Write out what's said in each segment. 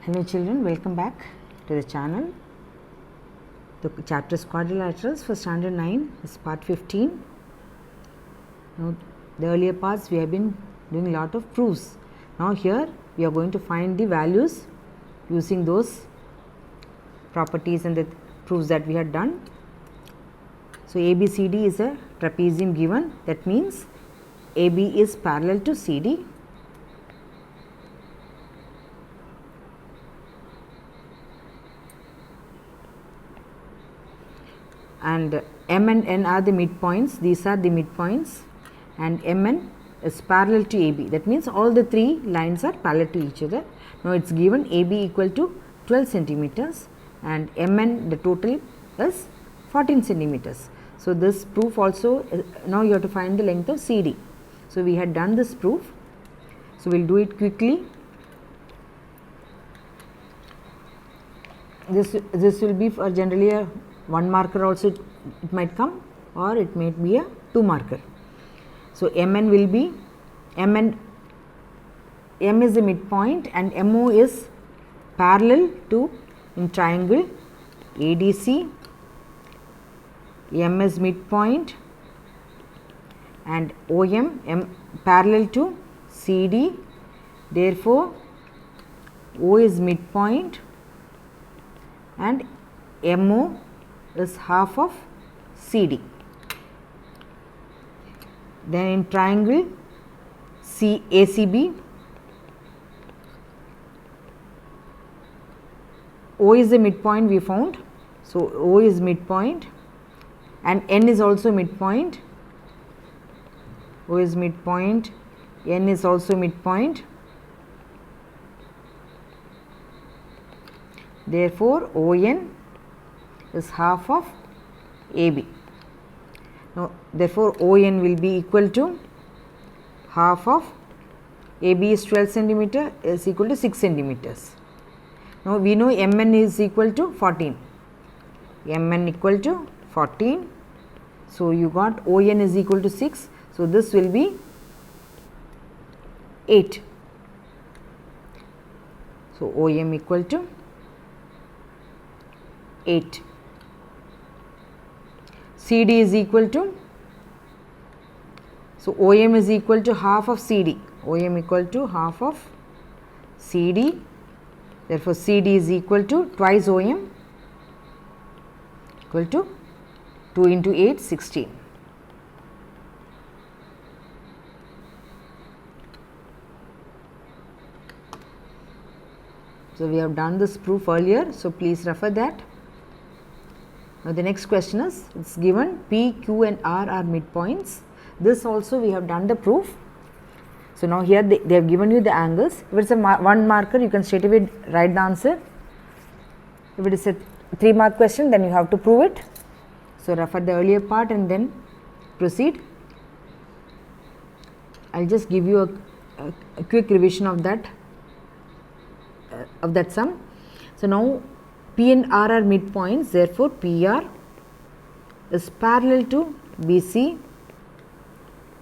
Hello children, welcome back to the channel. The chapter is Quadrilaterals for standard 9 is part 15. Now the earlier parts we have been doing a lot of proofs. Now here we are going to find the values using those properties and the proofs that we had done. So ABCD is a trapezium given, that means AB is parallel to CD. And M and N are the midpoints, these are the midpoints, and Mn is parallel to AB, that means all the three lines are parallel to each other. Now it is given AB equal to 12 centimeters and Mn the total is 14 centimeters. So this proof also, now you have to find the length of CD. So we had done this proof, so we will do it quickly. This will be for generally a 1 marker also, it might come, or it might be a 2 marker. So Mn will be M is the midpoint and MO is parallel to in triangle ADC. M is midpoint and OM parallel to CD. Therefore, O is midpoint and MO is half of CD. Then in triangle ACB, O is the midpoint we found. So O is midpoint and N is also midpoint. O is midpoint, N is also midpoint. Therefore, ON is half of AB. Now, therefore, ON will be equal to half of AB is 12 centimeter is equal to 6 centimeters. Now, we know Mn is equal to 14. Mn equal to 14. So, you got ON is equal to 6. So, this will be 8. So, OM equal to 8. CD is equal to, so OM is equal to half of CD, OM equal to half of CD, therefore CD is equal to twice OM equal to 2 into 8, 16. So we have done this proof earlier, so please refer that. Now the next question is, it is given P, Q and R are midpoints. This also we have done the proof. So now here they have given you the angles. If it is a 1 marker, you can straight away write the answer. If it is a 3 mark question, then you have to prove it. So refer the earlier part and then proceed. I will just give you a quick revision of that sum. So now P and R are midpoints, therefore PR is parallel to BC.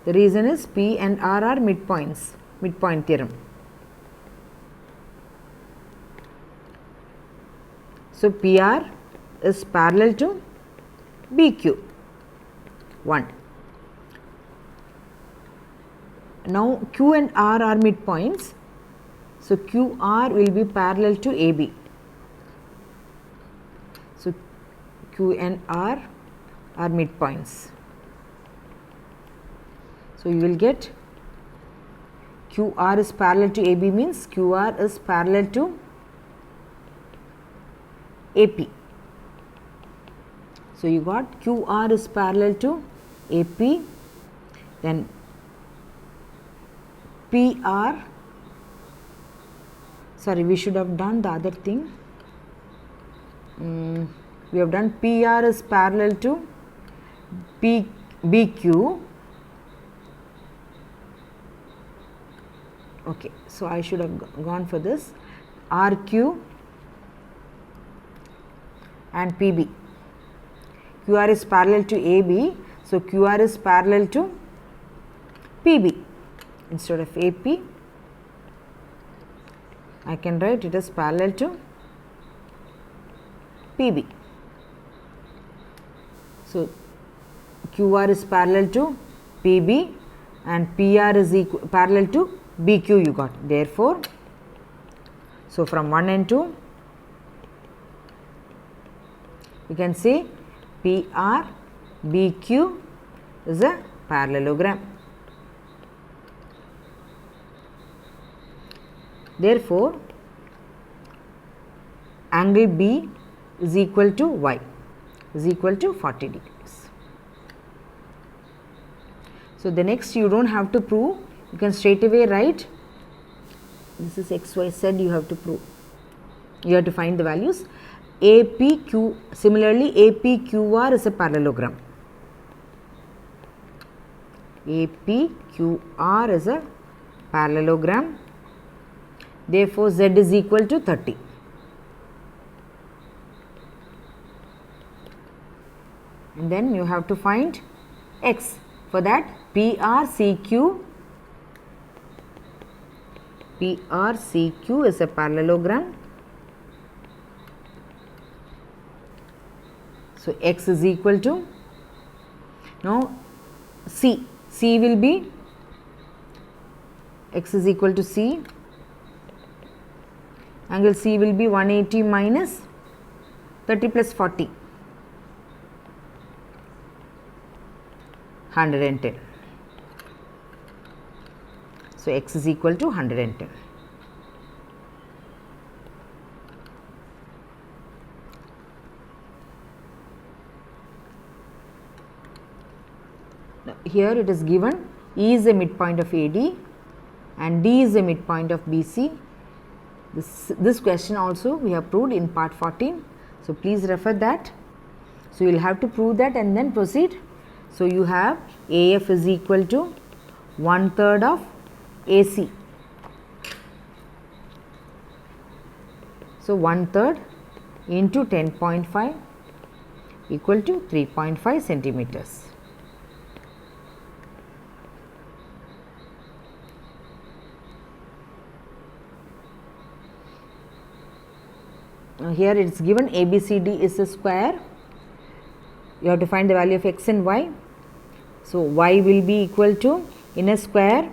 The reason is P and R are midpoints, midpoint theorem. So PR is parallel to BQ, 1. Now Q and R are midpoints, so QR will be parallel to AB. So Q and R are midpoints. So you will get QR is parallel to AB means QR is parallel to AP. So you got QR is parallel to AP, then PR, sorry, we should have done the other thing. We have done PR is parallel to BQ. Okay, so I should have gone for this. RQ and PB. QR is parallel to AB, so QR is parallel to PB instead of AP. I can write it as parallel to PB. So, QR is parallel to PB and PR is parallel to BQ you got. Therefore, so from 1 and 2 you can say PR BQ is a parallelogram. Therefore, angle B is equal to Y is equal to 40 degrees. So, the next you do not have to prove, you can straight away write this is x, y, z you have to prove, you have to find the values. APQ, similarly APQR is a parallelogram. APQR is a parallelogram. Therefore, Z is equal to 30. And then you have to find X. For that, PRCQ is a parallelogram. So, X is equal to, now C will be, X is equal to C, angle C will be 180 minus 30 plus 40, 110. So, X is equal to 110. Here it is given E is the midpoint of AD and D is the midpoint of BC. This question also we have proved in part 14. So, please refer that. So, you will have to prove that and then proceed. So, you have AF is equal to 1/3 of AC. So, 1/3 into 10.5 equal to 3.5 centimeters. Here it is given ABCD is a square, you have to find the value of x and y. So, y will be equal to, in a square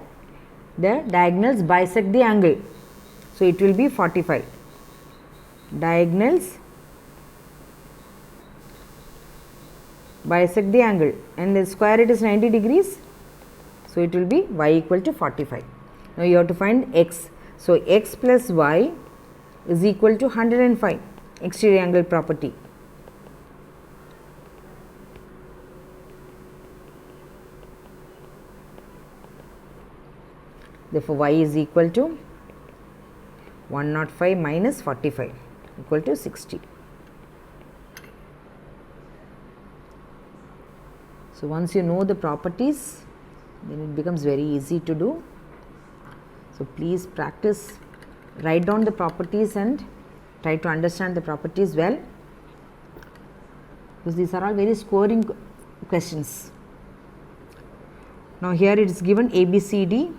the diagonals bisect the angle. So, it will be 45, diagonals bisect the angle and the square it is 90 degrees. So, it will be y equal to 45. Now, you have to find x. So, x plus y is equal to 105, exterior angle property. Therefore, y is equal to 105 minus 45 equal to 60. So, once you know the properties, then it becomes very easy to do. So, please practice, write down the properties and try to understand the properties well, because these are all very scoring questions. Now, here it is given ABCD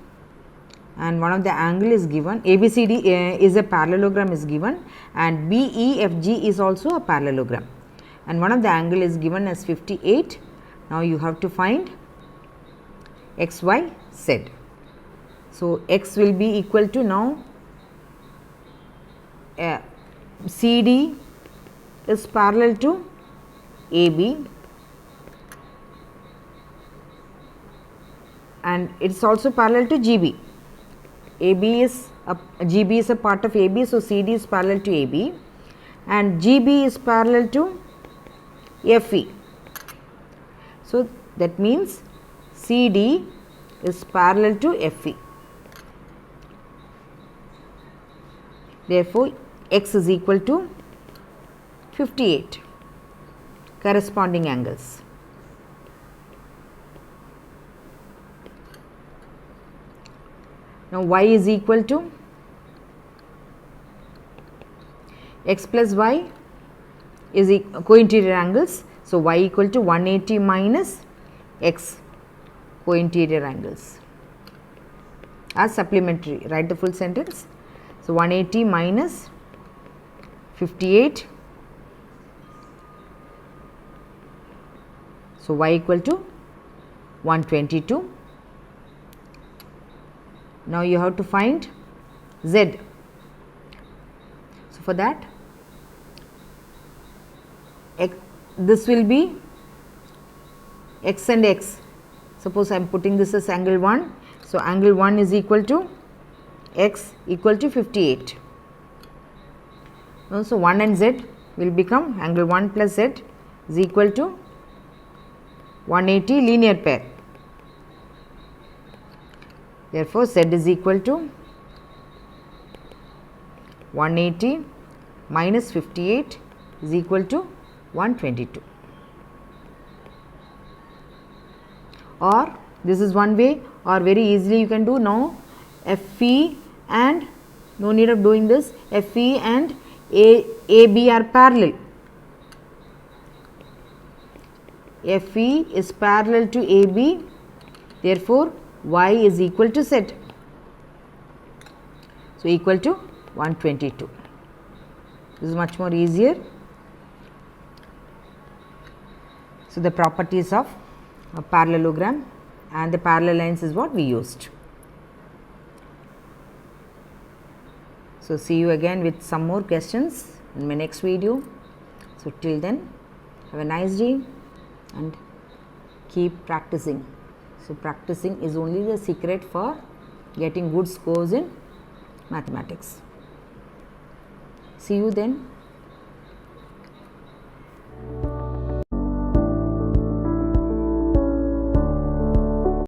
and one of the angle is given, ABCD is a parallelogram is given and BEFG is also a parallelogram and one of the angle is given as 58. Now, you have to find x, y, z. So, x will be equal to, now CD is parallel to AB and it is also parallel to GB. GB is a part of AB, so CD is parallel to AB and GB is parallel to FE. So, that means CD is parallel to FE. Therefore, x is equal to 58 corresponding angles. Now, y is equal to x plus y is co-interior angles. So, y equal to 180 minus x co-interior angles as supplementary. Write the full sentence. So, 180 minus 58. So, y equal to 122. Now, you have to find z. So, for that this will be x and x. Suppose I am putting this as angle 1. So, angle 1 is equal to x equal to 58. So, 1 and z will become angle 1 plus z is equal to 180 linear pair. Therefore, z is equal to 180 minus 58 is equal to 122. Or this is one way, or very easily you can do now FE and no need of doing this, FE and AB are parallel. FE is parallel to AB, therefore, y is equal to z. So, equal to 122. This is much more easier. So, the properties of a parallelogram and the parallel lines is what we used. So, see you again with some more questions in my next video. So, till then, have a nice day and keep practicing. So, practicing is only the secret for getting good scores in mathematics. See you then.